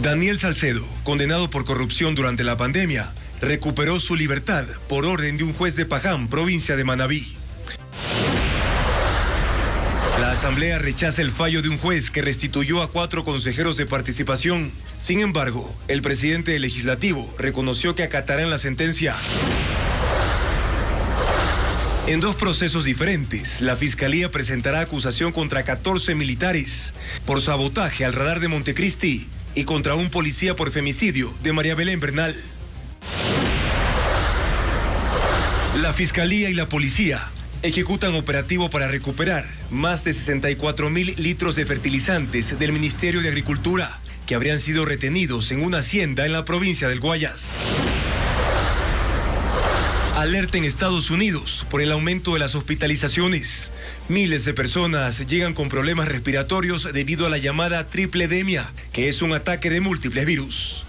Daniel Salcedo, condenado por corrupción durante la pandemia, recuperó su libertad por orden de un juez de Paján, provincia de Manabí. La Asamblea rechaza el fallo de un juez que restituyó a 4 consejeros de participación. Sin embargo, el presidente del Legislativo reconoció que acatarán la sentencia. En 2 procesos diferentes, la Fiscalía presentará acusación contra 14 militares por sabotaje al radar de Montecristi y contra un policía por femicidio de María Belén Bernal. La Fiscalía y la Policía ejecutan operativo para recuperar más de 64.000 litros de fertilizantes del Ministerio de Agricultura que habrían sido retenidos en una hacienda en la provincia del Guayas. Alerta en Estados Unidos por el aumento de las hospitalizaciones. Miles de personas llegan con problemas respiratorios debido a la llamada tripledemia, que es un ataque de múltiples virus.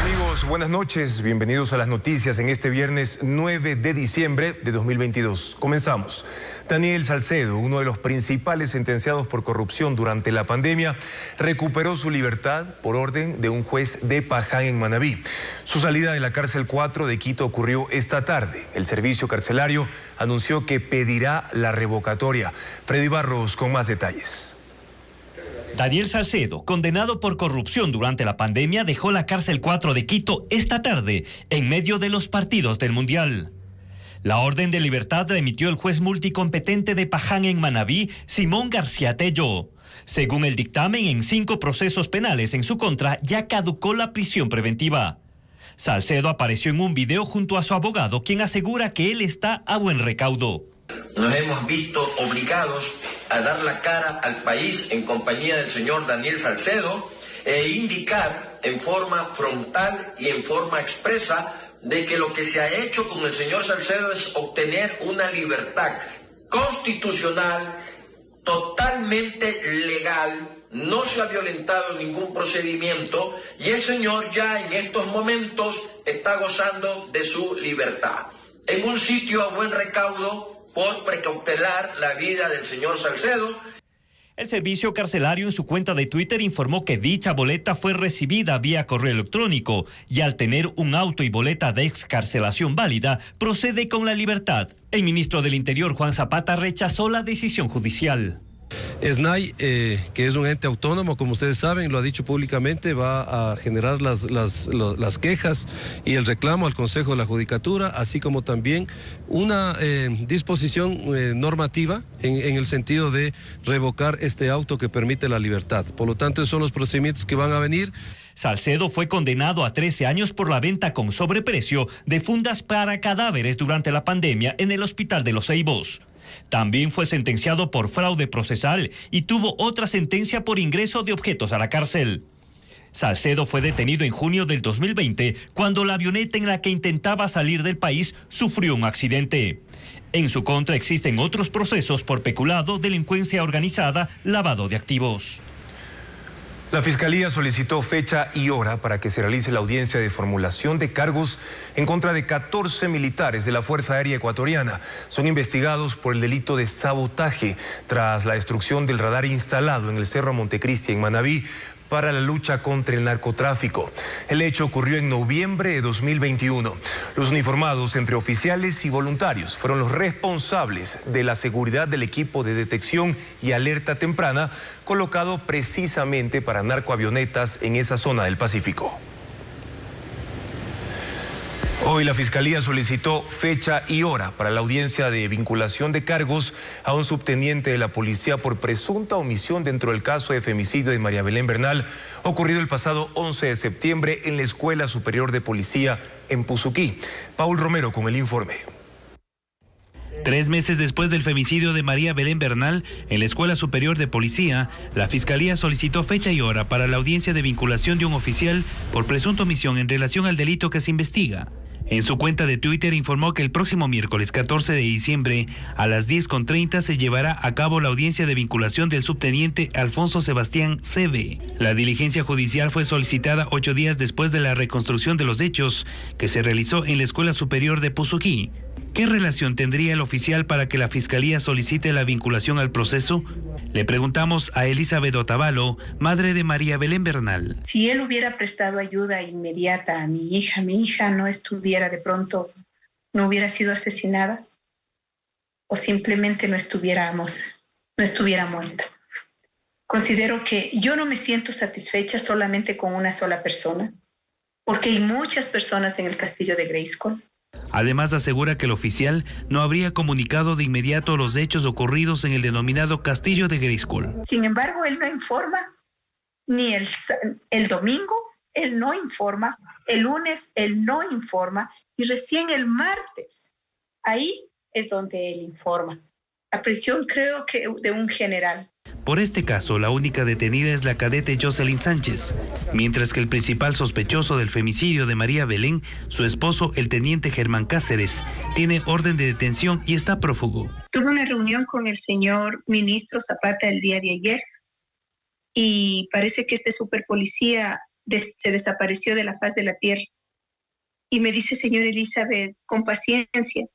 Amigos, buenas noches. Bienvenidos a las noticias en este viernes 9 de diciembre de 2022. Comenzamos. Daniel Salcedo, uno de los principales sentenciados por corrupción durante la pandemia, recuperó su libertad por orden de un juez de Paján en Manabí. Su salida de la cárcel 4 de Quito ocurrió esta tarde. El servicio carcelario anunció que pedirá la revocatoria. Freddy Barros con más detalles. Daniel Salcedo, condenado por corrupción durante la pandemia, dejó la cárcel 4 de Quito esta tarde, en medio de los partidos del Mundial. La orden de libertad la emitió el juez multicompetente de Paján en Manabí, Simón García Tello. Según el dictamen, en 5 procesos penales en su contra ya caducó la prisión preventiva. Salcedo apareció en un video junto a su abogado, quien asegura que él está a buen recaudo. Nos hemos visto obligados a dar la cara al país en compañía del señor Daniel Salcedo e indicar en forma frontal y en forma expresa de que lo que se ha hecho con el señor Salcedo es obtener una libertad constitucional, totalmente legal, no se ha violentado ningún procedimiento y el señor ya en estos momentos está gozando de su libertad. En un sitio a buen recaudo por precautelar la vida del señor Salcedo. El servicio carcelario en su cuenta de Twitter informó que dicha boleta fue recibida vía correo electrónico y al tener un auto y boleta de excarcelación válida, procede con la libertad. El ministro del Interior, Juan Zapata, rechazó la decisión judicial. SNAI, que es un ente autónomo, como ustedes saben, lo ha dicho públicamente, va a generar las quejas y el reclamo al Consejo de la Judicatura, así como también una disposición normativa en el sentido de revocar este auto que permite la libertad. Por lo tanto, esos son los procedimientos que van a venir. Salcedo fue condenado a 13 años por la venta con sobreprecio de fundas para cadáveres durante la pandemia en el Hospital de los Ceibos. También fue sentenciado por fraude procesal y tuvo otra sentencia por ingreso de objetos a la cárcel. Salcedo fue detenido en junio del 2020 cuando la avioneta en la que intentaba salir del país sufrió un accidente. En su contra existen otros procesos por peculado, delincuencia organizada, lavado de activos. La Fiscalía solicitó fecha y hora para que se realice la audiencia de formulación de cargos en contra de 14 militares de la Fuerza Aérea Ecuatoriana. Son investigados por el delito de sabotaje tras la destrucción del radar instalado en el Cerro Montecristi en Manabí para la lucha contra el narcotráfico. El hecho ocurrió en noviembre de 2021. Los uniformados, entre oficiales y voluntarios, fueron los responsables de la seguridad del equipo de detección y alerta temprana colocado precisamente para narcoavionetas en esa zona del Pacífico. Hoy la Fiscalía solicitó fecha y hora para la audiencia de vinculación de cargos a un subteniente de la policía por presunta omisión dentro del caso de femicidio de María Belén Bernal, ocurrido el pasado 11 de septiembre en la Escuela Superior de Policía en Puzuquí. Paul Romero con el informe. 3 meses después del femicidio de María Belén Bernal en la Escuela Superior de Policía, la Fiscalía solicitó fecha y hora para la audiencia de vinculación de un oficial por presunta omisión en relación al delito que se investiga. En su cuenta de Twitter informó que el próximo miércoles 14 de diciembre a las 10:30 se llevará a cabo la audiencia de vinculación del subteniente Alfonso Sebastián Cebe. La diligencia judicial fue solicitada 8 días después de la reconstrucción de los hechos que se realizó en la Escuela Superior de Puzuquí. ¿Qué relación tendría el oficial para que la Fiscalía solicite la vinculación al proceso? Le preguntamos a Elizabeth Otavalo, madre de María Belén Bernal. Si él hubiera prestado ayuda inmediata a mi hija no estuviera de pronto, no hubiera sido asesinada o simplemente no estuviera muerta. Considero que yo no me siento satisfecha solamente con una sola persona, porque hay muchas personas en el castillo de Grayskull. Además asegura que el oficial no habría comunicado de inmediato los hechos ocurridos en el denominado castillo de Grayskull. Sin embargo, él no informa, ni el domingo él no informa, el lunes él no informa y recién el martes, ahí es donde él informa. A presión creo que de un general. Por este caso, la única detenida es la cadete Jocelyn Sánchez, mientras que el principal sospechoso del femicidio de María Belén, su esposo, el teniente Germán Cáceres, tiene orden de detención y está prófugo. Tuve una reunión con el señor ministro Zapata el día de ayer y parece que este superpolicía se desapareció de la faz de la tierra. Y me dice, señor Elizabeth, con paciencia,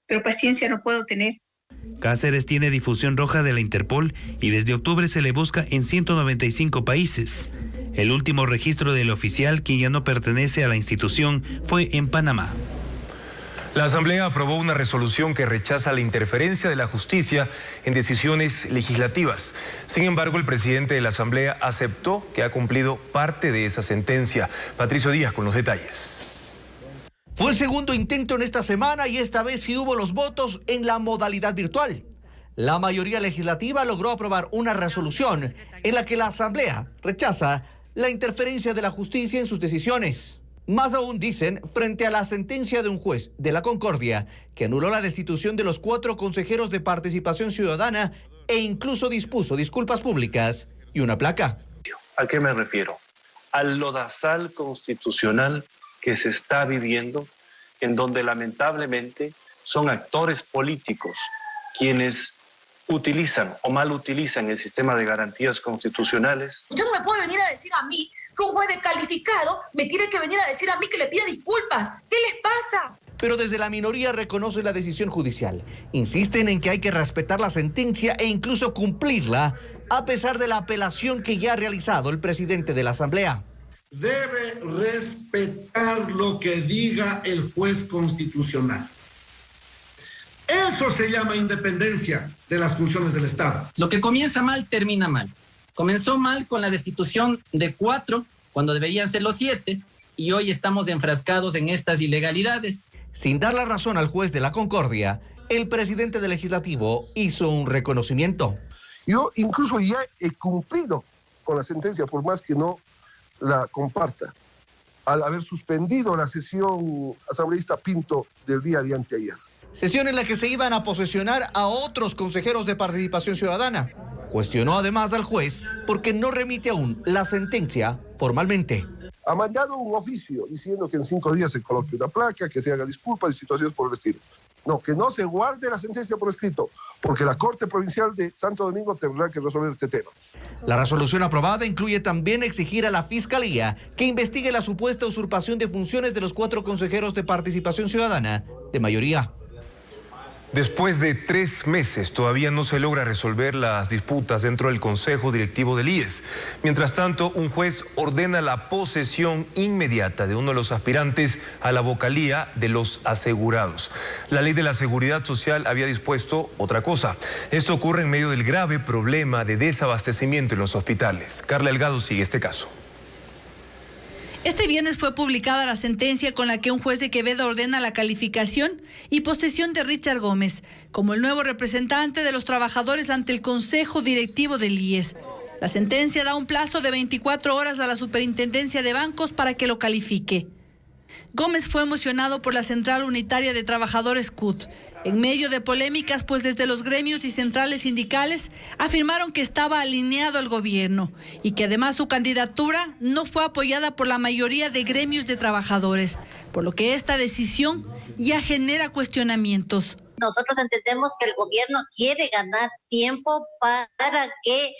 pero paciencia no puedo tener. Cáceres tiene difusión roja de la Interpol y desde octubre se le busca en 195 países. El último registro del oficial, quien ya no pertenece a la institución, fue en Panamá. La Asamblea aprobó una resolución que rechaza la interferencia de la justicia en decisiones legislativas. Sin embargo, el presidente de la Asamblea aceptó que ha cumplido parte de esa sentencia. Patricio Díaz con los detalles. Fue el segundo intento en esta semana y esta vez sí hubo los votos en la modalidad virtual. La mayoría legislativa logró aprobar una resolución en la que la Asamblea rechaza la interferencia de la justicia en sus decisiones. Más aún dicen, frente a la sentencia de un juez de la Concordia que anuló la destitución de los 4 consejeros de Participación Ciudadana e incluso dispuso disculpas públicas y una placa. ¿A qué me refiero? Al lodazal constitucional que se está viviendo, en donde lamentablemente son actores políticos quienes utilizan o mal utilizan el sistema de garantías constitucionales. Usted no me puede venir a decir a mí que un juez descalificado me tiene que venir a decir a mí que le pida disculpas. ¿Qué les pasa? Pero desde la minoría reconoce la decisión judicial. Insisten en que hay que respetar la sentencia e incluso cumplirla, a pesar de la apelación que ya ha realizado el presidente de la Asamblea. Debe respetar lo que diga el juez constitucional. Eso se llama independencia de las funciones del Estado. Lo que comienza mal, termina mal. Comenzó mal con la destitución de 4, cuando deberían ser los 7, y hoy estamos enfrascados en estas ilegalidades. Sin dar la razón al juez de la Concordia, el presidente del Legislativo hizo un reconocimiento. Yo incluso ya he cumplido con la sentencia, por más que no la comparta, al haber suspendido la sesión asambleísta Pinto del día de anteayer. Sesión en la que se iban a posesionar a otros consejeros de Participación Ciudadana. Cuestionó además al juez porque no remite aún la sentencia formalmente. Ha mandado un oficio diciendo que en 5 días se coloque una placa, que se haga disculpas y situaciones por el estilo. No, que no se guarde la sentencia por escrito, porque la Corte Provincial de Santo Domingo tendrá que resolver este tema. La resolución aprobada incluye también exigir a la Fiscalía que investigue la supuesta usurpación de funciones de los 4 consejeros de Participación Ciudadana de mayoría. Después de 3 meses todavía no se logra resolver las disputas dentro del Consejo Directivo del IES. Mientras tanto, un juez ordena la posesión inmediata de uno de los aspirantes a la vocalía de los asegurados. La ley de la seguridad social había dispuesto otra cosa. Esto ocurre en medio del grave problema de desabastecimiento en los hospitales. Carla Delgado sigue este caso. Este viernes fue publicada la sentencia con la que un juez de Quevedo ordena la calificación y posesión de Richard Gómez como el nuevo representante de los trabajadores ante el Consejo Directivo del IES. La sentencia da un plazo de 24 horas a la Superintendencia de Bancos para que lo califique. Gómez fue emocionado por la Central Unitaria de Trabajadores CUT, en medio de polémicas, pues desde los gremios y centrales sindicales afirmaron que estaba alineado al gobierno y que además su candidatura no fue apoyada por la mayoría de gremios de trabajadores, por lo que esta decisión ya genera cuestionamientos. Nosotros entendemos que el gobierno quiere ganar tiempo para que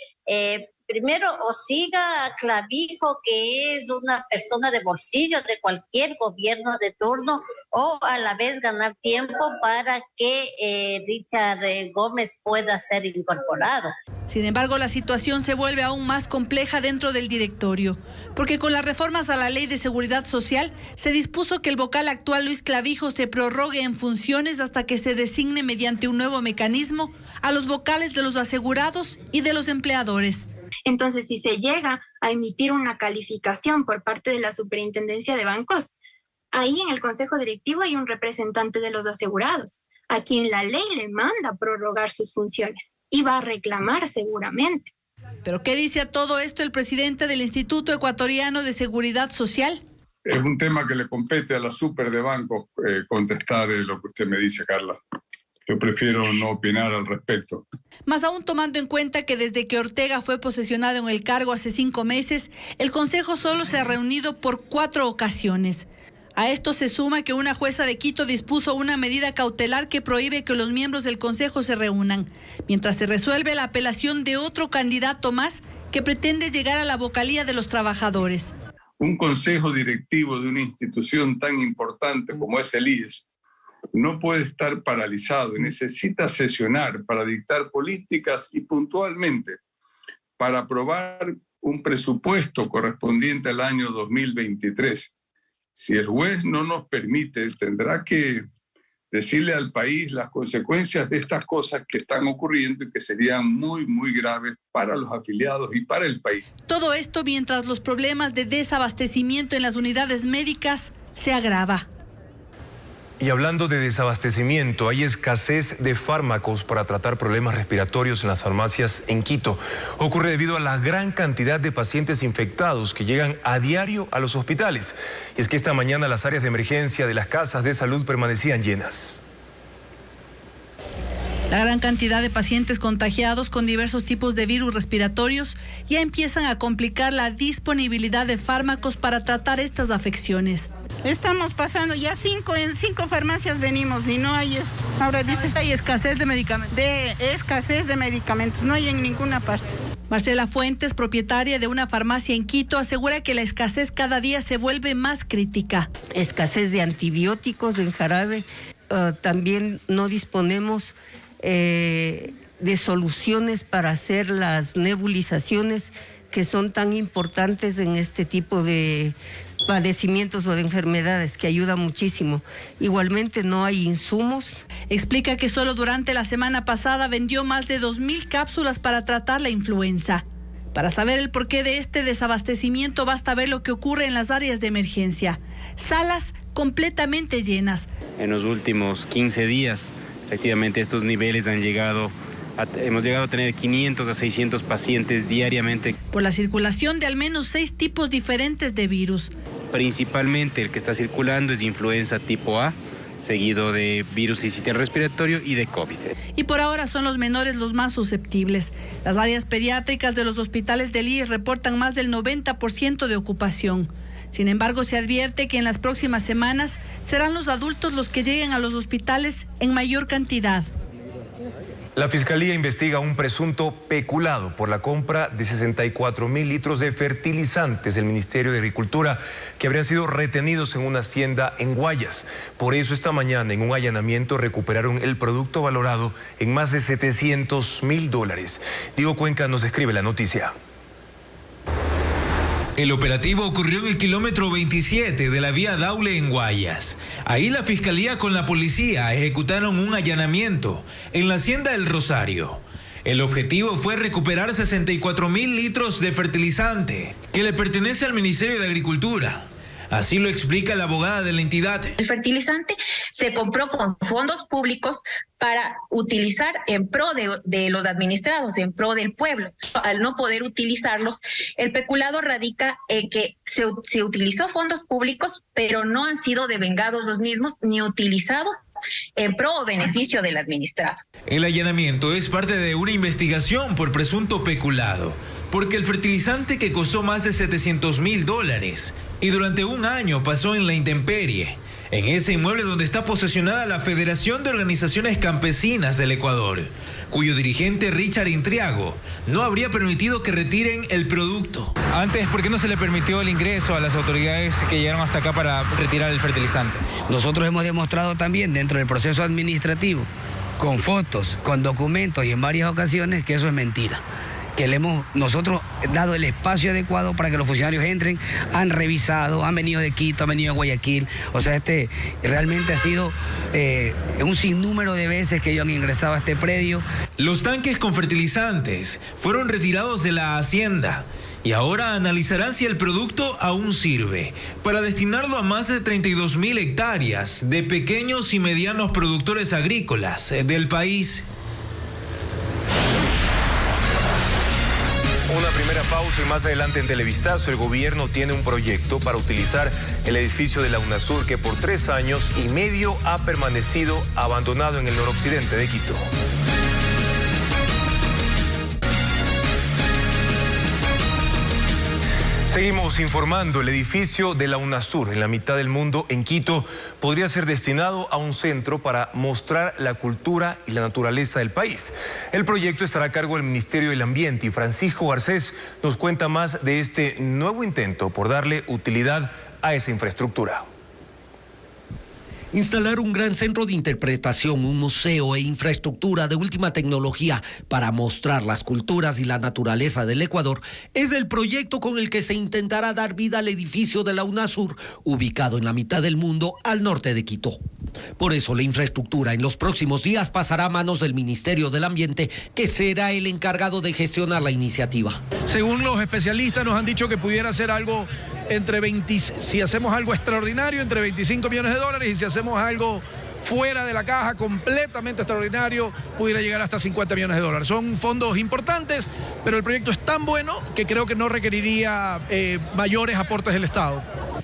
primero o siga a Clavijo, que es una persona de bolsillo de cualquier gobierno de turno, o a la vez ganar tiempo para que Richard Gómez pueda ser incorporado. Sin embargo, la situación se vuelve aún más compleja dentro del directorio, porque con las reformas a la Ley de Seguridad Social se dispuso que el vocal actual Luis Clavijo se prorrogue en funciones hasta que se designe mediante un nuevo mecanismo a los vocales de los asegurados y de los empleadores. Entonces, si se llega a emitir una calificación por parte de la Superintendencia de Bancos, ahí en el Consejo Directivo hay un representante de los asegurados, a quien la ley le manda prorrogar sus funciones y va a reclamar seguramente. ¿Pero qué dice a todo esto el presidente del Instituto Ecuatoriano de Seguridad Social? Es un tema que le compete a la super de bancos contestar lo que usted me dice, Carla. Yo prefiero no opinar al respecto. Más aún tomando en cuenta que desde que Ortega fue posesionado en el cargo hace 5 meses, el Consejo solo se ha reunido por 4 ocasiones. A esto se suma que una jueza de Quito dispuso una medida cautelar que prohíbe que los miembros del Consejo se reúnan, mientras se resuelve la apelación de otro candidato más que pretende llegar a la vocalía de los trabajadores. Un consejo directivo de una institución tan importante como es el IES no puede estar paralizado y necesita sesionar para dictar políticas y puntualmente para aprobar un presupuesto correspondiente al año 2023. Si el juez no nos permite, tendrá que decirle al país las consecuencias de estas cosas que están ocurriendo y que serían muy, muy graves para los afiliados y para el país. Todo esto mientras los problemas de desabastecimiento en las unidades médicas se agrava. Y hablando de desabastecimiento, hay escasez de fármacos para tratar problemas respiratorios en las farmacias en Quito. Ocurre debido a la gran cantidad de pacientes infectados que llegan a diario a los hospitales. Y es que esta mañana las áreas de emergencia de las casas de salud permanecían llenas. La gran cantidad de pacientes contagiados con diversos tipos de virus respiratorios ya empiezan a complicar la disponibilidad de fármacos para tratar estas afecciones. Estamos pasando ya 5 farmacias venimos y no hay, ahora dice, hay escasez de medicamentos. Escasez de medicamentos, no hay en ninguna parte. Marcela Fuentes, propietaria de una farmacia en Quito, asegura que la escasez cada día se vuelve más crítica. Escasez de antibióticos en jarabe, también no disponemos de soluciones para hacer las nebulizaciones que son tan importantes en este tipo de padecimientos o de enfermedades, que ayuda muchísimo. Igualmente no hay insumos. Explica que solo durante la semana pasada vendió más de 2,000 cápsulas para tratar la influenza. Para saber el porqué de este desabastecimiento basta ver lo que ocurre en las áreas de emergencia. Salas completamente llenas. En los últimos 15 días, efectivamente estos niveles hemos llegado a tener 500 a 600 pacientes diariamente. Por la circulación de al menos 6 tipos diferentes de virus. Principalmente el que está circulando es influenza tipo A, seguido de virus sincitial respiratorio y de COVID. Y por ahora son los menores los más susceptibles. Las áreas pediátricas de los hospitales del IES reportan más del 90% de ocupación. Sin embargo, se advierte que en las próximas semanas serán los adultos los que lleguen a los hospitales en mayor cantidad. La Fiscalía investiga un presunto peculado por la compra de 64,000 litros de fertilizantes del Ministerio de Agricultura que habrían sido retenidos en una hacienda en Guayas. Por eso esta mañana en un allanamiento recuperaron el producto valorado en más de $700,000. Diego Cuenca nos describe la noticia. El operativo ocurrió en el kilómetro 27 de la vía Daule en Guayas. Ahí la Fiscalía con la policía ejecutaron un allanamiento en la hacienda El Rosario. El objetivo fue recuperar 64,000 litros de fertilizante que le pertenece al Ministerio de Agricultura. Así lo explica la abogada de la entidad. El fertilizante se compró con fondos públicos para utilizar en pro de los administrados, en pro del pueblo. Al no poder utilizarlos, el peculado radica en que se utilizó fondos públicos, pero no han sido devengados los mismos ni utilizados en pro o beneficio del administrado. El allanamiento es parte de una investigación por presunto peculado, porque el fertilizante que costó más de $700,000 y durante un año pasó en la intemperie, en ese inmueble donde está posesionada la Federación de Organizaciones Campesinas del Ecuador, cuyo dirigente Richard Intriago no habría permitido que retiren el producto. Antes, ¿por qué no se le permitió el ingreso a las autoridades que llegaron hasta acá para retirar el fertilizante? Nosotros hemos demostrado también dentro del proceso administrativo, con fotos, con documentos y en varias ocasiones, que eso es mentira. Que le hemos nosotros dado el espacio adecuado para que los funcionarios entren, han revisado, han venido de Quito, han venido de Guayaquil, o sea, realmente ha sido un sinnúmero de veces que ellos han ingresado a este predio. Los tanques con fertilizantes fueron retirados de la hacienda y ahora analizarán si el producto aún sirve para destinarlo a más de 32.000 hectáreas de pequeños y medianos productores agrícolas del país. Una primera pausa y más adelante en Televistazo el gobierno tiene un proyecto para utilizar el edificio de la UNASUR que por 3 años y medio ha permanecido abandonado en el noroccidente de Quito. Seguimos informando. El edificio de la UNASUR en la mitad del mundo, en Quito, podría ser destinado a un centro para mostrar la cultura y la naturaleza del país. El proyecto estará a cargo del Ministerio del Ambiente y Francisco Garcés nos cuenta más de este nuevo intento por darle utilidad a esa infraestructura. Instalar un gran centro de interpretación, un museo e infraestructura de última tecnología para mostrar las culturas y la naturaleza del Ecuador es el proyecto con el que se intentará dar vida al edificio de la UNASUR, ubicado en la mitad del mundo al norte de Quito. Por eso la infraestructura en los próximos días pasará a manos del Ministerio del Ambiente, que será el encargado de gestionar la iniciativa. Según los especialistas nos han dicho que pudiera ser algo si hacemos algo extraordinario, entre 25 millones de dólares, y si hacemos algo fuera de la caja, completamente extraordinario, pudiera llegar hasta 50 millones de dólares. Son fondos importantes, pero el proyecto es tan bueno que creo que no requeriría mayores aportes del Estado.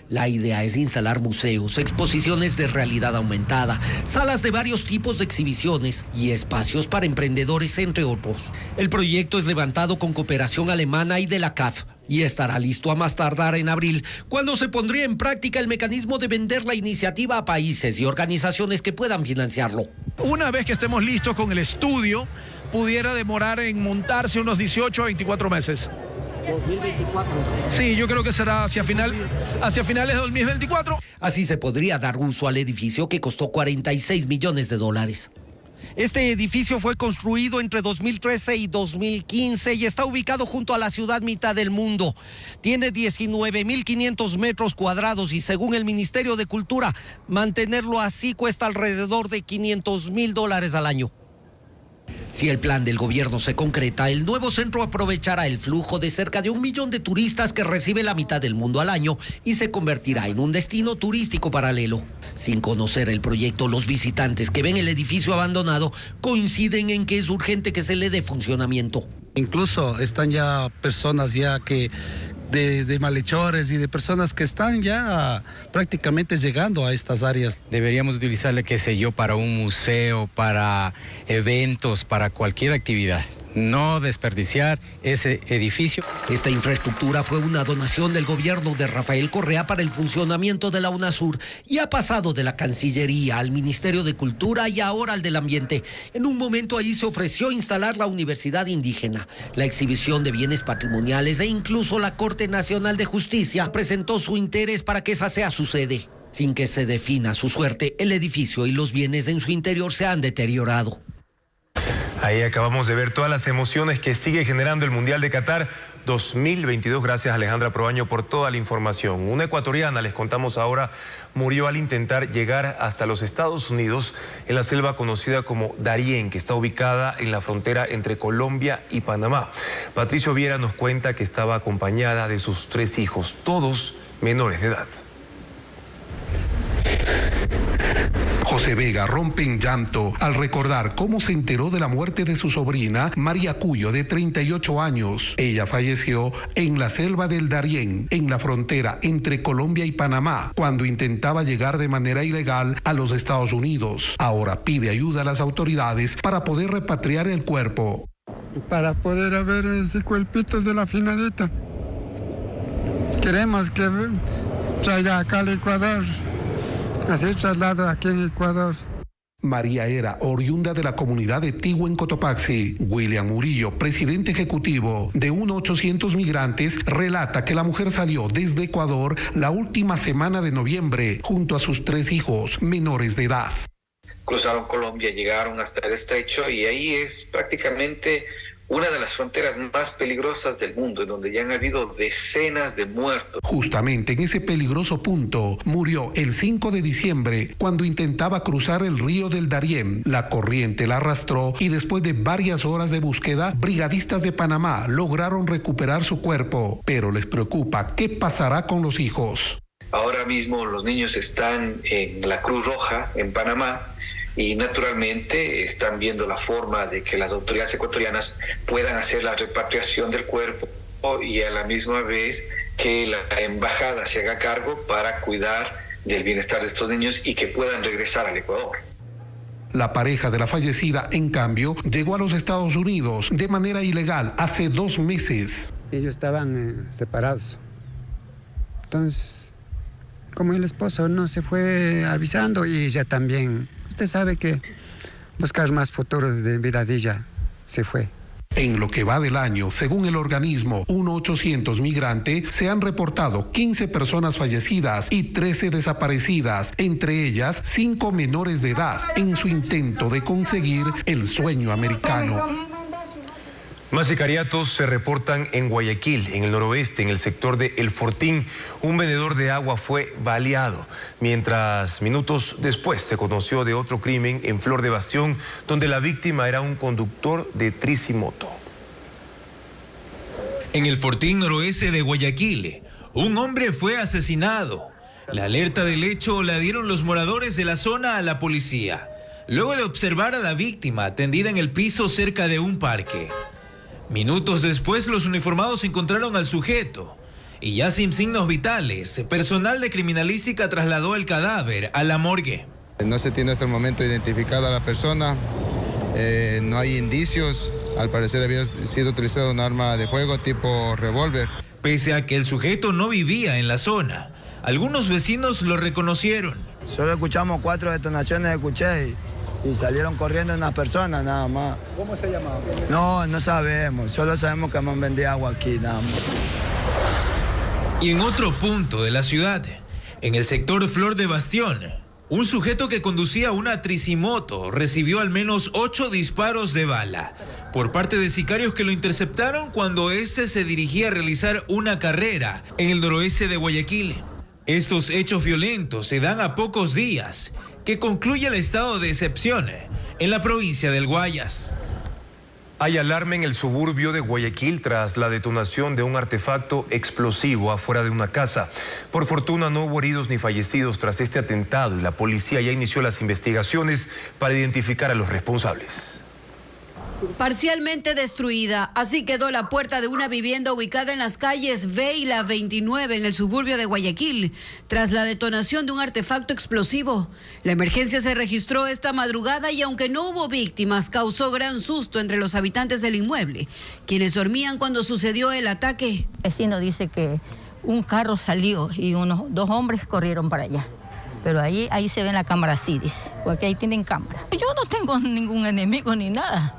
La idea es instalar museos, exposiciones de realidad aumentada, salas de varios tipos de exhibiciones y espacios para emprendedores, entre otros. El proyecto es levantado con cooperación alemana y de la CAF, y estará listo a más tardar en abril, cuando se pondría en práctica el mecanismo de vender la iniciativa a países y organizaciones que puedan financiarlo. Una vez que estemos listos con el estudio, pudiera demorar en montarse unos 18 a 24 meses. 2024. Sí, yo creo que será hacia finales de 2024. Así se podría dar uso al edificio que costó 46 millones de dólares. Este edificio fue construido entre 2013 y 2015 y está ubicado junto a la ciudad mitad del mundo. Tiene 19.500 metros cuadrados y según el Ministerio de Cultura, mantenerlo así cuesta alrededor de $500.000 al año. Si el plan del gobierno se concreta, el nuevo centro aprovechará el flujo de cerca de 1 millón de turistas que recibe la mitad del mundo al año y se convertirá en un destino turístico paralelo. Sin conocer el proyecto, los visitantes que ven el edificio abandonado coinciden en que es urgente que se le dé funcionamiento. Incluso están ya personas que de malhechores y de personas que están ya prácticamente llegando a estas áreas. Deberíamos utilizarle, qué sé yo, para un museo, para eventos, para cualquier actividad. No desperdiciar ese edificio. Esta infraestructura fue una donación del gobierno de Rafael Correa para el funcionamiento de la UNASUR y ha pasado de la Cancillería al Ministerio de Cultura y ahora al del Ambiente. En un momento allí se ofreció instalar la Universidad Indígena, la exhibición de bienes patrimoniales e incluso la Corte Nacional de Justicia presentó su interés para que esa sea su sede. Sin que se defina su suerte, el edificio y los bienes en su interior se han deteriorado. Ahí acabamos de ver todas las emociones que sigue generando el Mundial de Qatar 2022. Gracias, Alejandra Proaño, por toda la información. Una ecuatoriana, les contamos ahora, murió al intentar llegar hasta los Estados Unidos en la selva conocida como Darién, que está ubicada en la frontera entre Colombia y Panamá. Patricio Viera nos cuenta que estaba acompañada de sus 3 hijos, todos menores de edad. José Vega rompe en llanto al recordar cómo se enteró de la muerte de su sobrina María Cuyo, de 38 años. Ella falleció en la selva del Darién, en la frontera entre Colombia y Panamá, cuando intentaba llegar de manera ilegal a los Estados Unidos. Ahora pide ayuda a las autoridades para poder repatriar el cuerpo. Para poder ver ese cuerpito de la finalita. Queremos que traiga acá al Ecuador Así traslado aquí en Ecuador. María era oriunda de la comunidad de Tigua en Cotopaxi. William Murillo, presidente ejecutivo de 1.800 migrantes, relata que la mujer salió desde Ecuador la última semana de noviembre junto a sus 3 hijos menores de edad. Cruzaron Colombia, llegaron hasta el estrecho y ahí es prácticamente una de las fronteras más peligrosas del mundo, en donde ya han habido decenas de muertos. Justamente en ese peligroso punto murió el 5 de diciembre cuando intentaba cruzar el río del Darién. La corriente la arrastró y después de varias horas de búsqueda, brigadistas de Panamá lograron recuperar su cuerpo, pero les preocupa qué pasará con los hijos. Ahora mismo los niños están en la Cruz Roja en Panamá y naturalmente están viendo la forma de que las autoridades ecuatorianas puedan hacer la repatriación del cuerpo y a la misma vez que la embajada se haga cargo para cuidar del bienestar de estos niños y que puedan regresar al Ecuador. La pareja de la fallecida, en cambio, llegó a los Estados Unidos de manera ilegal hace 2 meses. Ellos estaban separados. Entonces, como el esposo no se fue avisando y ella también, usted sabe que buscar más futuro de vida de ella se fue. En lo que va del año, según el organismo 1.800 migrantes, se han reportado 15 personas fallecidas y 13 desaparecidas, entre ellas 5 menores de edad, en su intento de conseguir el sueño americano. Más sicariatos se reportan en Guayaquil, en el noroeste, en el sector de El Fortín. Un vendedor de agua fue baleado, mientras minutos después se conoció de otro crimen en Flor de Bastión, donde la víctima era un conductor de tricimoto. En el Fortín noroeste de Guayaquil, un hombre fue asesinado. La alerta del hecho la dieron los moradores de la zona a la policía, luego de observar a la víctima tendida en el piso cerca de un parque. Minutos después, los uniformados encontraron al sujeto y ya sin signos vitales, personal de criminalística trasladó el cadáver a la morgue. No se tiene hasta el momento identificada a la persona, no hay indicios, al parecer había sido utilizado un arma de fuego tipo revólver. Pese a que el sujeto no vivía en la zona, algunos vecinos lo reconocieron. Solo escuchamos 4 detonaciones, escuché y salieron corriendo unas personas nada más. ¿Cómo se llamaba? No sabemos, solo sabemos que me han vendido agua aquí nada más. Y en otro punto de la ciudad, en el sector Flor de Bastión, un sujeto que conducía una tricimoto recibió al menos 8 disparos de bala por parte de sicarios que lo interceptaron cuando este se dirigía a realizar una carrera en el noroeste de Guayaquil. Estos hechos violentos se dan a pocos días que concluye el estado de excepción en la provincia del Guayas. Hay alarma en el suburbio de Guayaquil tras la detonación de un artefacto explosivo afuera de una casa. Por fortuna no hubo heridos ni fallecidos tras este atentado y la policía ya inició las investigaciones para identificar a los responsables. Parcialmente destruida, así quedó la puerta de una vivienda ubicada en las calles B y la 29 en el suburbio de Guayaquil, tras la detonación de un artefacto explosivo. La emergencia se registró esta madrugada y aunque no hubo víctimas, causó gran susto entre los habitantes del inmueble, quienes dormían cuando sucedió el ataque. El vecino dice que un carro salió y 2 hombres corrieron para allá. Pero ahí se ve en la cámara, sí, dice, porque ahí tienen cámara. Yo no tengo ningún enemigo ni nada.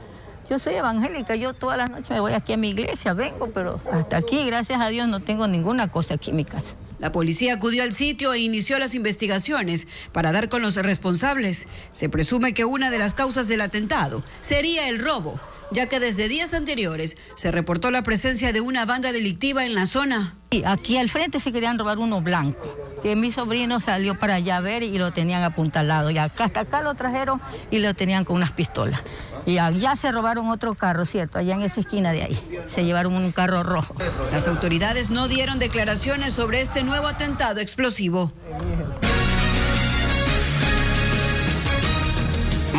Yo soy evangélica, yo todas las noches me voy aquí a mi iglesia, vengo, pero hasta aquí, gracias a Dios, no tengo ninguna cosa aquí en mi casa. La policía acudió al sitio e inició las investigaciones para dar con los responsables. Se presume que una de las causas del atentado sería el robo, ya que desde días anteriores se reportó la presencia de una banda delictiva en la zona. Y aquí al frente se querían robar uno blanco, que mi sobrino salió para allá a ver y lo tenían apuntalado. Y hasta acá lo trajeron y lo tenían con unas pistolas. Y allá se robaron otro carro, ¿cierto? Allá en esa esquina de ahí. Se llevaron un carro rojo. Las autoridades no dieron declaraciones sobre este nuevo atentado explosivo.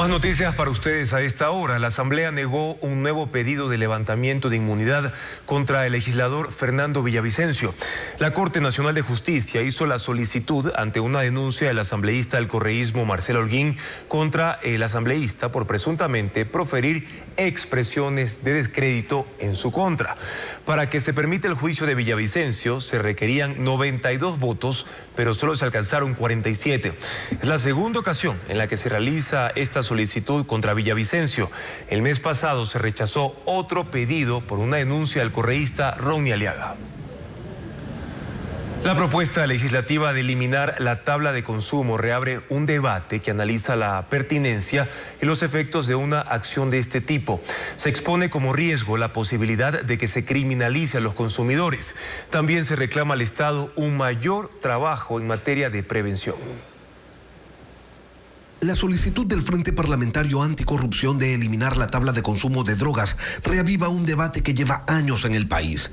Más noticias para ustedes a esta hora. La Asamblea negó un nuevo pedido de levantamiento de inmunidad contra el legislador Fernando Villavicencio. La Corte Nacional de Justicia hizo la solicitud ante una denuncia del asambleísta del correísmo Marcelo Holguín contra el asambleísta por presuntamente proferir expresiones de descrédito en su contra. Para que se permita el juicio de Villavicencio se requerían 92 votos, pero solo se alcanzaron 47. Es la segunda ocasión en la que se realiza esta solicitud contra Villavicencio. El mes pasado se rechazó otro pedido por una denuncia del correísta Ronnie Aliaga. La propuesta legislativa de eliminar la tabla de consumo reabre un debate que analiza la pertinencia y los efectos de una acción de este tipo. Se expone como riesgo la posibilidad de que se criminalice a los consumidores. También se reclama al Estado un mayor trabajo en materia de prevención. La solicitud del Frente Parlamentario Anticorrupción de eliminar la tabla de consumo de drogas reaviva un debate que lleva años en el país.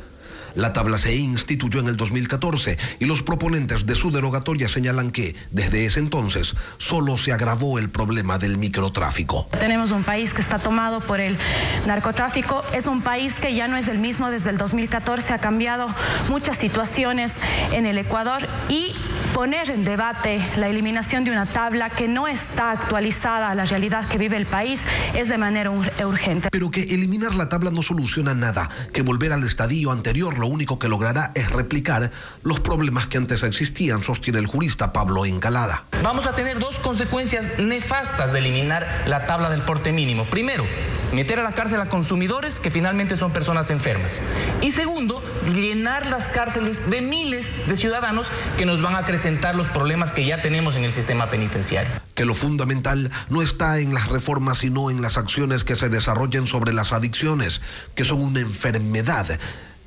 La tabla se instituyó en el 2014 y los proponentes de su derogatoria señalan que, desde ese entonces, solo se agravó el problema del microtráfico. Tenemos un país que está tomado por el narcotráfico. Es un país que ya no es el mismo desde el 2014. Ha cambiado muchas situaciones en el Ecuador y poner en debate la eliminación de una tabla que no está actualizada a la realidad que vive el país es de manera urgente. Pero que eliminar la tabla no soluciona nada, que volver al estadio anterior lo único que logrará es replicar los problemas que antes existían, sostiene el jurista Pablo Encalada. Vamos a tener dos consecuencias nefastas de eliminar la tabla del porte mínimo. Primero, meter a la cárcel a consumidores que finalmente son personas enfermas. Y segundo, llenar las cárceles de miles de ciudadanos que nos van a acrecentar los problemas que ya tenemos en el sistema penitenciario. Que lo fundamental no está en las reformas, sino en las acciones que se desarrollen sobre las adicciones, que son una enfermedad.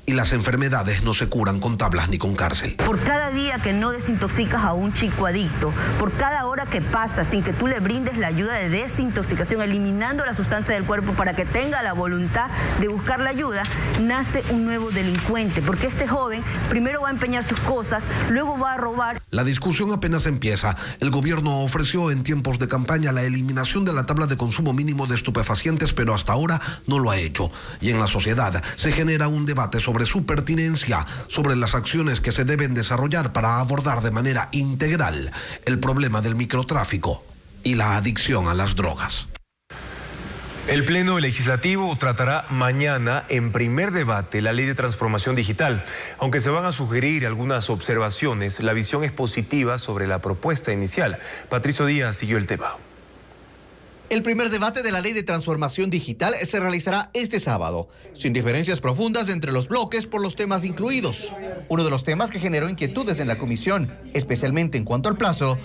Y las enfermedades no se curan con tablas ni con cárcel. Por cada día que no desintoxicas a un chico adicto, por cada hora que pasa sin que tú le brindes la ayuda de desintoxicación, eliminando la sustancia del cuerpo para que tenga la voluntad de buscar la ayuda, nace un nuevo delincuente. Porque este joven primero va a empeñar sus cosas, luego va a robar. La discusión apenas empieza. El gobierno ofreció en tiempos de campaña la eliminación de la tabla de consumo mínimo de estupefacientes, pero hasta ahora no lo ha hecho. Y en la sociedad se genera un debate sobre su pertinencia, sobre las acciones que se deben desarrollar para abordar de manera integral el problema del microtráfico y la adicción a las drogas. El Pleno Legislativo tratará mañana en primer debate la Ley de Transformación Digital. Aunque se van a sugerir algunas observaciones, la visión es positiva sobre la propuesta inicial. Patricio Díaz siguió el tema. El primer debate de la Ley de Transformación Digital se realizará este sábado, sin diferencias profundas entre los bloques por los temas incluidos. Uno de los temas que generó inquietudes en la comisión, especialmente en cuanto al plazo,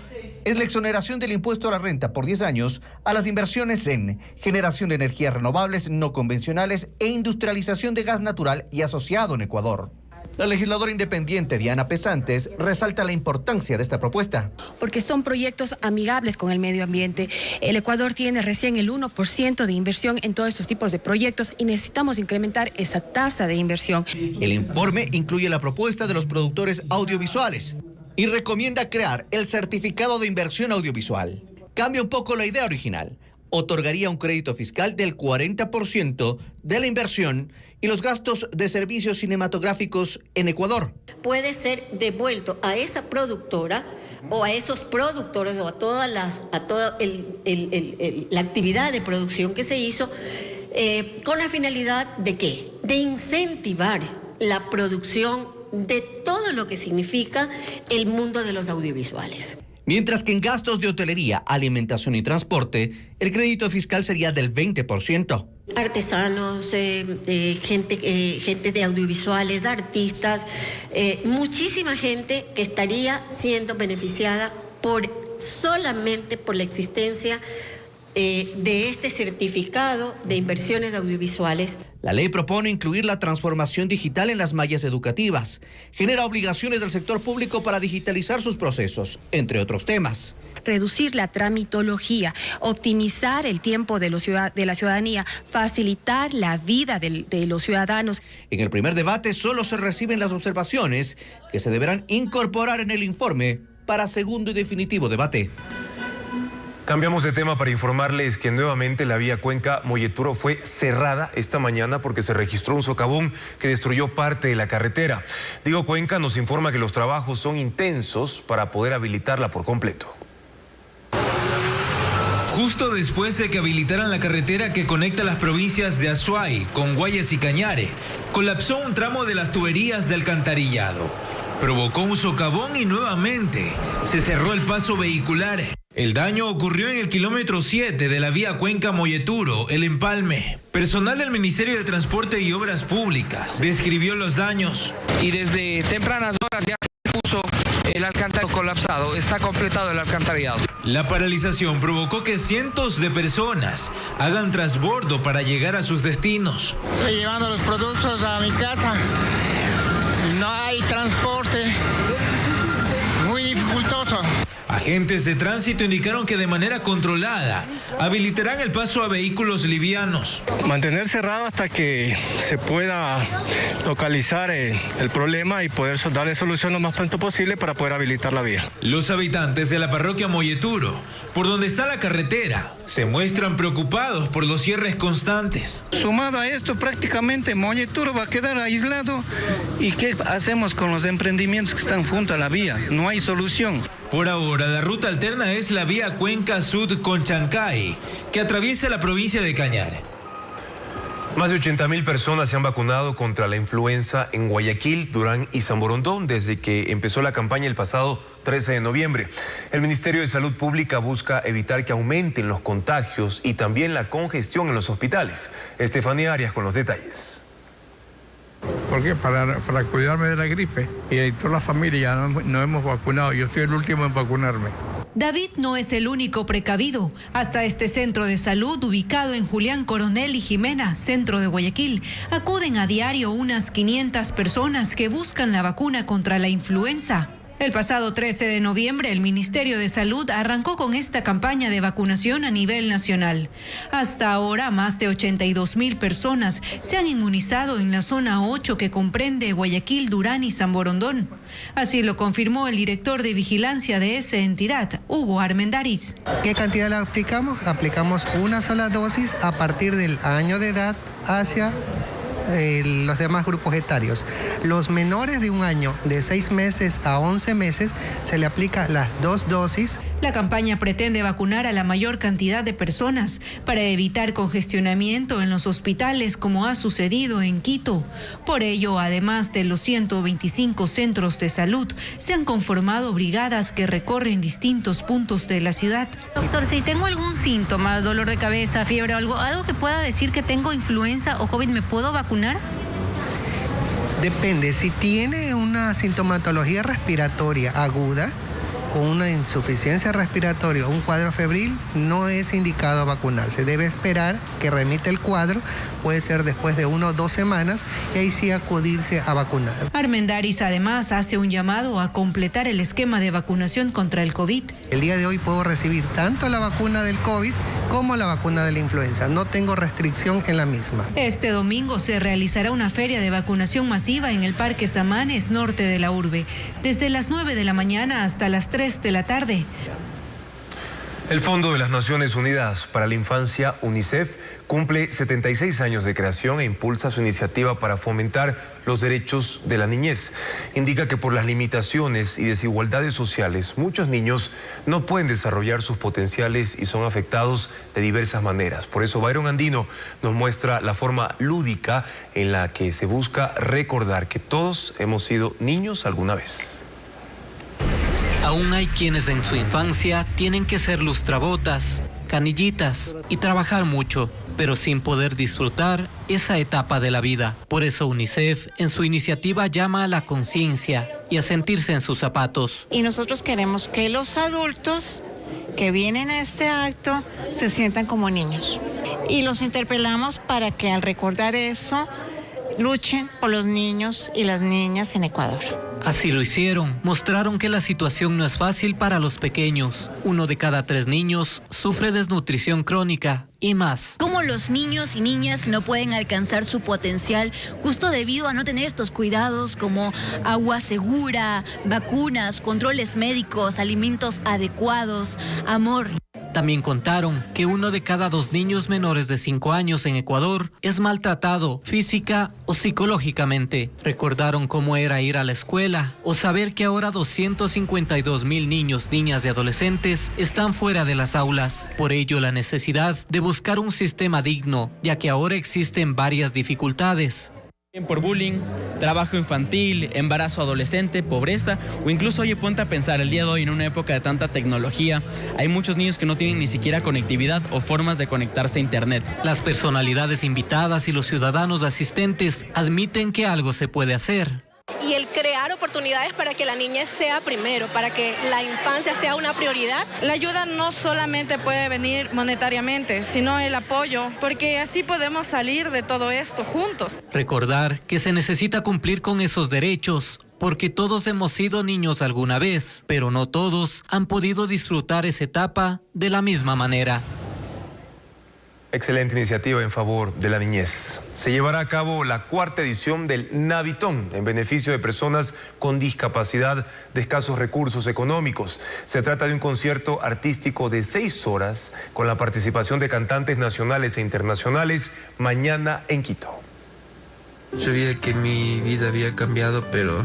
es la exoneración del impuesto a la renta por 10 años a las inversiones en generación de energías renovables no convencionales e industrialización de gas natural y asociado en Ecuador. La legisladora independiente Diana Pesantes resalta la importancia de esta propuesta. Porque son proyectos amigables con el medio ambiente. El Ecuador tiene recién el 1% de inversión en todos estos tipos de proyectos y necesitamos incrementar esa tasa de inversión. El informe incluye la propuesta de los productores audiovisuales y recomienda crear el certificado de inversión audiovisual. Cambia un poco la idea original. Otorgaría un crédito fiscal del 40% de la inversión y los gastos de servicios cinematográficos en Ecuador. Puede ser devuelto a esa productora o a esos productores o a toda la actividad de producción que se hizo con la finalidad ¿de qué? De incentivar la producción de todo lo que significa el mundo de los audiovisuales. Mientras que en gastos de hotelería, alimentación y transporte, el crédito fiscal sería del 20%. Artesanos, gente de audiovisuales, artistas, muchísima gente que estaría siendo beneficiada solamente por la existencia de este certificado de inversiones audiovisuales. La ley propone incluir la transformación digital en las mallas educativas. Genera obligaciones del sector público para digitalizar sus procesos, entre otros temas. Reducir la tramitología, optimizar el tiempo de la ciudadanía, facilitar la vida de los ciudadanos. En el primer debate solo se reciben las observaciones que se deberán incorporar en el informe para segundo y definitivo debate. Cambiamos de tema para informarles que nuevamente la vía Cuenca-Molleturo fue cerrada esta mañana porque se registró un socavón que destruyó parte de la carretera. Diego Cuenca nos informa que los trabajos son intensos para poder habilitarla por completo. Justo después de que habilitaran la carretera que conecta las provincias de Azuay con Guayas y Cañare, colapsó un tramo de las tuberías de alcantarillado. Provocó un socavón y nuevamente se cerró el paso vehicular. El daño ocurrió en el kilómetro 7 de la vía Cuenca-Molleturo, El Empalme. Personal del Ministerio de Transporte y Obras Públicas describió los daños. Y desde tempranas horas ya se puso el alcantarillado colapsado, está completado el alcantarillado. La paralización provocó que cientos de personas hagan transbordo para llegar a sus destinos. Estoy llevando los productos a mi casa, no hay transporte, muy dificultoso. Agentes de tránsito indicaron que de manera controlada habilitarán el paso a vehículos livianos. Mantener cerrado hasta que se pueda localizar el problema y poder darle solución lo más pronto posible para poder habilitar la vía. Los habitantes de la parroquia Molleturo, por donde está la carretera, se muestran preocupados por los cierres constantes. Sumado a esto, prácticamente Molleturo va a quedar aislado. ¿Y qué hacemos con los emprendimientos que están junto a la vía? No hay solución. Por ahora, la ruta alterna es la vía Cuenca Sud con Chancay, que atraviesa la provincia de Cañare. Más de 80.000 personas se han vacunado contra la influenza en Guayaquil, Durán y San Borondón desde que empezó la campaña el pasado 13 de noviembre. El Ministerio de Salud Pública busca evitar que aumenten los contagios y también la congestión en los hospitales. Estefanía Arias con los detalles. ¿Por qué? Para cuidarme de la gripe. Y toda la familia ya no hemos vacunado. Yo soy el último en vacunarme. David no es el único precavido. Hasta este centro de salud, ubicado en Julián Coronel y Jimena, centro de Guayaquil, acuden a diario unas 500 personas que buscan la vacuna contra la influenza. El pasado 13 de noviembre, el Ministerio de Salud arrancó con esta campaña de vacunación a nivel nacional. Hasta ahora, más de 82.000 personas se han inmunizado en la zona 8 que comprende Guayaquil, Durán y San Borondón. Así lo confirmó el director de vigilancia de esa entidad, Hugo Armendariz. ¿Qué cantidad la aplicamos? Aplicamos una sola dosis a partir del año de edad hacia los demás grupos etarios. Los menores de un año, de 6 meses a 11 meses, se le aplica las 2 dosis. La campaña pretende vacunar a la mayor cantidad de personas para evitar congestionamiento en los hospitales como ha sucedido en Quito. Por ello, además de los 125 centros de salud, se han conformado brigadas que recorren distintos puntos de la ciudad. Doctor, si tengo algún síntoma, dolor de cabeza, fiebre o algo que pueda decir que tengo influenza o COVID, ¿me puedo vacunar? Depende, si tiene una sintomatología respiratoria aguda, con una insuficiencia respiratoria o un cuadro febril, no es indicado vacunarse. Debe esperar que remite el cuadro, puede ser después de 1 o 2 semanas, y ahí sí acudirse a vacunar. Armendariz además hace un llamado a completar el esquema de vacunación contra el COVID. El día de hoy puedo recibir tanto la vacuna del COVID como la vacuna de la influenza. No tengo restricción en la misma. Este domingo se realizará una feria de vacunación masiva en el Parque Samanes, norte de la urbe, desde las 9 de la mañana hasta las 3 de la tarde. El Fondo de las Naciones Unidas para la Infancia, UNICEF, cumple 76 años de creación e impulsa su iniciativa para fomentar los derechos de la niñez. Indica que por las limitaciones y desigualdades sociales, muchos niños no pueden desarrollar sus potenciales y son afectados de diversas maneras. Por eso, Byron Andino nos muestra la forma lúdica en la que se busca recordar que todos hemos sido niños alguna vez. Aún hay quienes en su infancia tienen que ser lustrabotas, canillitas y trabajar mucho, pero sin poder disfrutar esa etapa de la vida. Por eso UNICEF en su iniciativa llama a la conciencia y a sentirse en sus zapatos. Y nosotros queremos que los adultos que vienen a este acto se sientan como niños. Y los interpelamos para que al recordar eso, luchen por los niños y las niñas en Ecuador. Así lo hicieron. Mostraron que la situación no es fácil para los pequeños. 1 de cada 3 niños sufre desnutrición crónica y más. Cómo los niños y niñas no pueden alcanzar su potencial justo debido a no tener estos cuidados como agua segura, vacunas, controles médicos, alimentos adecuados, amor. También contaron que 1 de cada 2 niños menores de 5 años en Ecuador es maltratado física o psicológicamente. Recordaron cómo era ir a la escuela o saber que ahora 252,000 niños, niñas y adolescentes están fuera de las aulas. Por ello, la necesidad de buscar un sistema digno, ya que ahora existen varias dificultades. Por bullying, trabajo infantil, embarazo adolescente, pobreza o incluso, oye, ponte a pensar, el día de hoy en una época de tanta tecnología, hay muchos niños que no tienen ni siquiera conectividad o formas de conectarse a internet. Las personalidades invitadas y los ciudadanos asistentes admiten que algo se puede hacer. Y el crear oportunidades para que la niñez sea primero, para que la infancia sea una prioridad. La ayuda no solamente puede venir monetariamente, sino el apoyo, porque así podemos salir de todo esto juntos. Recordar que se necesita cumplir con esos derechos, porque todos hemos sido niños alguna vez, pero no todos han podido disfrutar esa etapa de la misma manera. Excelente iniciativa en favor de la niñez. Se llevará a cabo la 4ª edición del Navitón en beneficio de personas con discapacidad de escasos recursos económicos. Se trata de un concierto artístico de 6 horas con la participación de cantantes nacionales e internacionales mañana en Quito. Sabía que mi vida había cambiado, pero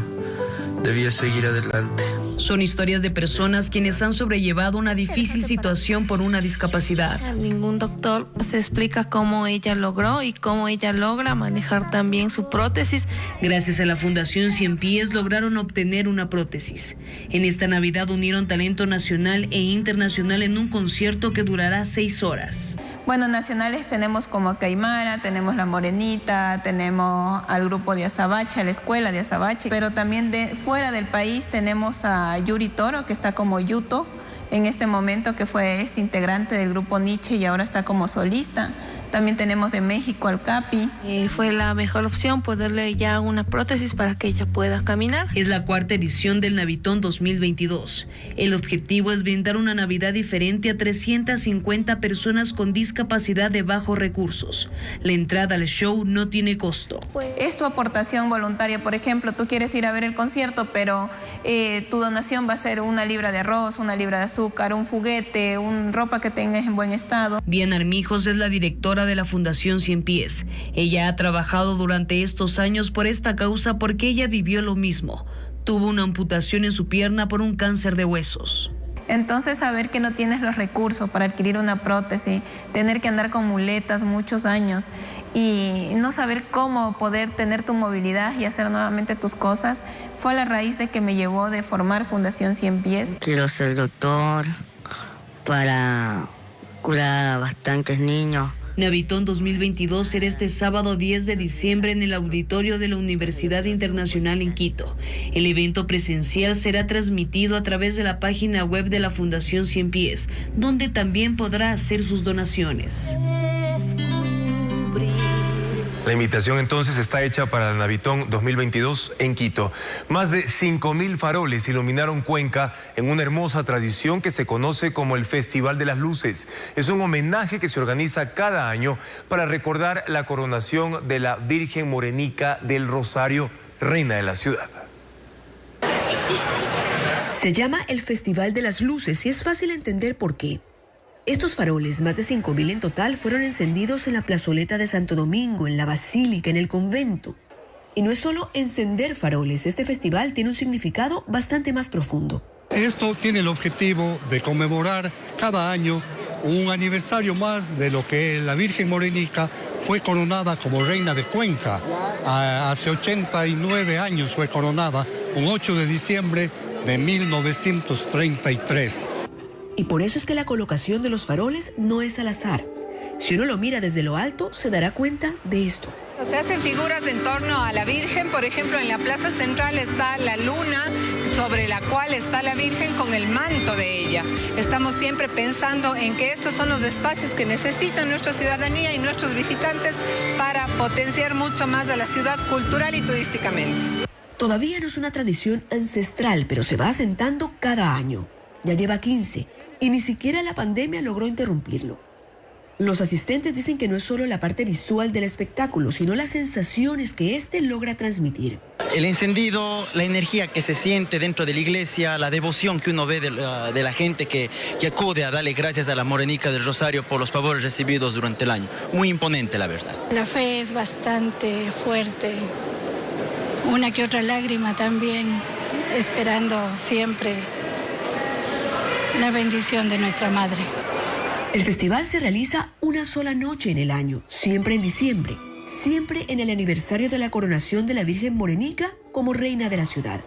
debía seguir adelante. Son historias de personas quienes han sobrellevado una difícil situación por una discapacidad. Ningún doctor se explica cómo ella logró y cómo ella logra manejar también su prótesis. Gracias a la Fundación 100 Pies lograron obtener una prótesis. En esta Navidad unieron talento nacional e internacional en un concierto que durará 6 horas. Bueno, nacionales tenemos como a Caimara, tenemos La Morenita, tenemos al grupo de Azabache, la escuela de Azabache, pero también fuera del país tenemos a Yuri Toro, que está como Yuto en este momento, que es integrante del grupo Nietzsche y ahora está como solista. También tenemos de México al Capi. Fue la mejor opción ponerle ya una prótesis para que ella pueda caminar. Es la 4ª edición del Navitón 2022. El objetivo es brindar una Navidad diferente a 350 personas con discapacidad de bajos recursos. La entrada al show no tiene costo. Es tu aportación voluntaria. Por ejemplo, tú quieres ir a ver el concierto, pero tu donación va a ser 1 libra de arroz, 1 libra de azúcar, un juguete, una ropa que tengas en buen estado. Diana Armijos es la directora de la Fundación 100 Pies. Ella ha trabajado durante estos años por esta causa porque ella vivió lo mismo. Tuvo una amputación en su pierna por un cáncer de huesos. Entonces, saber que no tienes los recursos para adquirir una prótesis, tener que andar con muletas muchos años y no saber cómo poder tener tu movilidad y hacer nuevamente tus cosas, fue la raíz de que me llevó de formar Fundación 100 Pies. Quiero ser doctor para curar a bastantes niños. Navitón 2022 será este sábado 10 de diciembre en el auditorio de la Universidad Internacional en Quito. El evento presencial será transmitido a través de la página web de la Fundación 100 Pies, donde también podrá hacer sus donaciones. La invitación entonces está hecha para el Navitón 2022 en Quito. Más de 5.000 faroles iluminaron Cuenca en una hermosa tradición que se conoce como el Festival de las Luces. Es un homenaje que se organiza cada año para recordar la coronación de la Virgen Morenica del Rosario, reina de la ciudad. Se llama el Festival de las Luces y es fácil entender por qué. Estos faroles, más de 5.000 en total, fueron encendidos en la plazoleta de Santo Domingo, en la Basílica, en el convento. Y no es solo encender faroles, este festival tiene un significado bastante más profundo. Esto tiene el objetivo de conmemorar cada año un aniversario más de lo que la Virgen Morenica fue coronada como reina de Cuenca. Hace 89 años fue coronada, un 8 de diciembre de 1933. Y por eso es que la colocación de los faroles no es al azar. Si uno lo mira desde lo alto, se dará cuenta de esto. Se hacen figuras en torno a la Virgen. Por ejemplo, en la plaza central está la luna sobre la cual está la Virgen con el manto de ella. Estamos siempre pensando en que estos son los espacios que necesitan nuestra ciudadanía y nuestros visitantes para potenciar mucho más a la ciudad cultural y turísticamente. Todavía no es una tradición ancestral, pero se va asentando cada año. Ya lleva 15 y ni siquiera la pandemia logró interrumpirlo. Los asistentes dicen que no es solo la parte visual del espectáculo, sino las sensaciones que este logra transmitir. El encendido, la energía que se siente dentro de la iglesia, la devoción que uno ve de la gente que acude a darle gracias a la Morenica del Rosario por los favores recibidos durante el año. Muy imponente, la verdad. La fe es bastante fuerte, una que otra lágrima también, esperando siempre la bendición de nuestra Madre. El festival se realiza una sola noche en el año, siempre en diciembre, siempre en el aniversario de la coronación de la Virgen Morenica como reina de la ciudad.